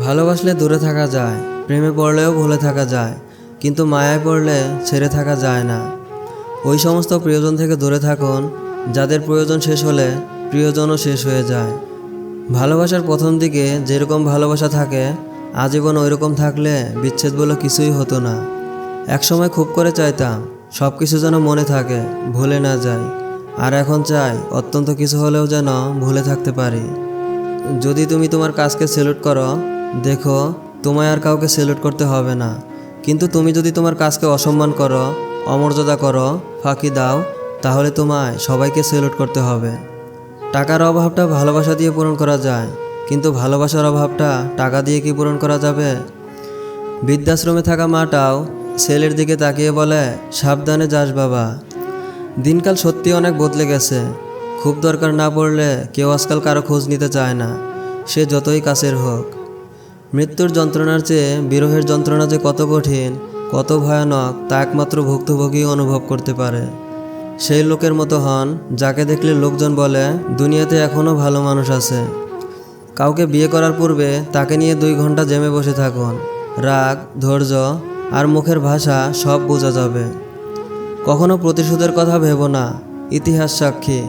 ভালোবাসলে দূরে থাকা যায়, প্রেমে পড়লেও ভুলে থাকা যায়, কিন্তু মায়ায় পড়লে ছেড়ে থাকা যায় না। ওই সমস্ত প্রিয়জন থেকে দূরে থাকুন যাদের প্রয়োজন শেষ হলে প্রিয়জনও শেষ হয়ে যায়। ভালোবাসার প্রথম দিকে যেরকম ভালোবাসা থাকে, আজীবন ওইরকম থাকলে বিচ্ছেদ বলে কিছুই হতো না। একসময় খুব করে চাইতাম সব কিছু যেন মনে থাকে, ভুলে না যায়। আর এখন চাই অত্যন্ত কিছু হলেও যেন ভুলে থাকতে পারি। যদি তুমি তোমার কাজকে সেলুট করো, দেখো তোমায় আর কাউকে সেলুট করতে হবে না। কিন্তু তুমি যদি তোমার কাজকে অসম্মান করো, অমর্যাদা করো, ফাঁকি দাও, তাহলে তোমায় সবাইকে সেলুট করতে হবে। টাকার অভাবটা ভালোবাসা দিয়ে পূরণ করা যায়, কিন্তু ভালোবাসার অভাবটা টাকা দিয়ে কি পূরণ করা যাবে? বৃদ্ধাশ্রমে থাকা মাটাও ছেলের দিকে তাকিয়ে বলে, সাবধানে যাস বাবা। দিনকাল সত্যি অনেক বদলে গেছে। খুব দরকার না পড়লে কেউ আজকাল কারো খোঁজ নিতে চায় না, সে যতই কাছের হোক। মৃত্যুর যন্ত্রণার চেয়ে বিরহের যন্ত্রণা যে কত কঠিন, কত ভয়ানক, তা একমাত্র ভুক্তভোগী অনুভব করতে পারে। সেই লোকের মতো হন যাকে দেখলে লোকজন বলে, দুনিয়াতে এখনও ভালো মানুষ আছে। কাউকে বিয়ে করার পূর্বে তাকে নিয়ে 2 ঘন্টা জেমে বসে থাকুন। রাগ, ধৈর্য আর মুখের ভাষা সব বোঝা যাবে। কখনো প্রতিশোধের কথা ভেবো না, ইতিহাস সাক্ষী।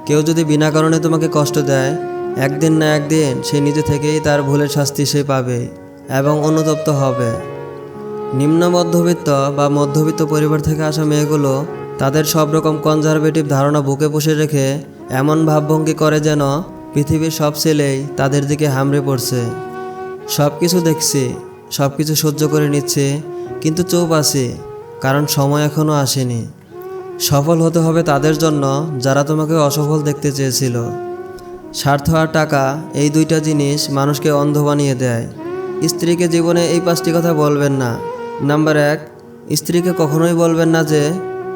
কেউ যদি বিনা কারণে তোমাকে কষ্ট দেয়, একদিন না একদিন সে নিজে থেকেই তার ভুলের শাস্তি সে পাবে এবং অনুতপ্ত হবে। নিম্ন মধ্যবিত্ত বা মধ্যবিত্ত পরিবার থেকে আসা মেয়েগুলো তাদের সব রকম কনজারভেটিভ ধারণা বুকে পুষে রেখে এমন ভাবভঙ্গি করে যেন পৃথিবীর সব ছেলেই তাদের দিকে হামড়ে পড়ছে। সব কিছু দেখছি, সব কিছু সহ্য করে নিচ্ছে, কিন্তু চুপ আছি, কারণ সময় এখনও আসেনি। সফল হতে হবে তাদের জন্য যারা তোমাকে অসফল দেখতে চেয়েছিল। স্বার্থ আর টাকা, এই 2টা জিনিস মানুষকে অন্ধ বানিয়ে দেয়। স্ত্রীকে জীবনে এই 5টি কথা বলবেন না। নাম্বার 1, স্ত্রীকে কখনোই বলবেন না যে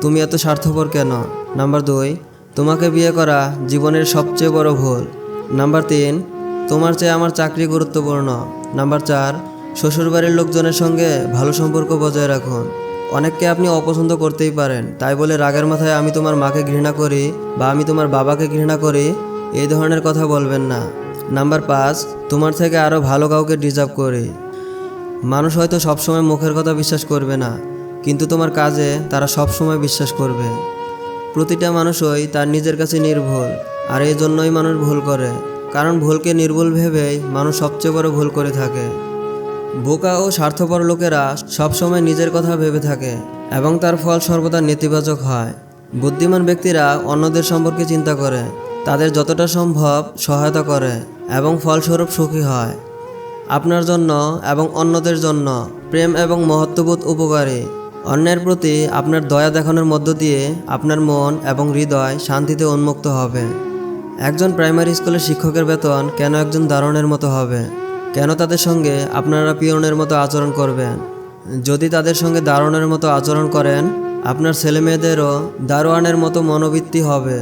তুমি এত স্বার্থপর কেন। নাম্বার 2, তোমাকে বিয়ে করা জীবনের সবচেয়ে বড় ভুল। নাম্বার 3, তোমার চেয়ে আমার চাকরি গুরুত্বপূর্ণ। নাম্বার 4, শ্বশুরবাড়ির লোকজনের সঙ্গে ভালো সম্পর্ক বজায় রাখুন। অনেককে আপনি অপছন্দ করতেই পারেন, তাই বলে রাগের মাথায় আমি তোমার মাকে ঘৃণা করি বা আমি তোমার বাবাকে ঘৃণা করি, এই ধরনের কথা বলবেন না। নাম্বার 5, তোমার থেকে আরও ভালো কাউকে ডিজার্ভ করি। মানুষ হয়তো সবসময় মুখের কথা বিশ্বাস করবে না, কিন্তু তোমার কাজে তারা সবসময় বিশ্বাস করবে। প্রতিটা মানুষই তার নিজের কাছে নির্ভুল, আর এই জন্যই মানুষ ভুল করে, কারণ ভুলকে নির্ভুল ভেবেই মানুষ সবচেয়ে বড় ভুল করে থাকে। বোকা ও স্বার্থপর লোকেরা সবসময় নিজের কথা ভেবে থাকে এবং তার ফল সর্বদা নেতিবাচক হয়। বুদ্ধিমান ব্যক্তিরা অন্যদের সম্পর্কে চিন্তা করে, তাদের যতটা সম্ভব সহায়তা করে এবং ফলস্বরূপ সুখী হয়। আপনার জন্য এবং অন্যদের জন্য প্রেম এবং মহত্ববোধ উপকারী। অন্যের প্রতি আপনার দয়া দেখানোর মধ্য দিয়ে আপনার মন এবং হৃদয় শান্তিতে উন্মুক্ত হবে। একজন প্রাইমারি স্কুলের শিক্ষকের বেতন কেন একজন দারোয়ানের মতো হবে? কেন তাদের সঙ্গে আপনারা পিয়নের মতো আচরণ করবেন? যদি তাদের সঙ্গে দারোয়ানের মতো আচরণ করেন, আপনার ছেলেমেয়েদেরও দারোয়ানের মতো মনোবৃত্তি হবে।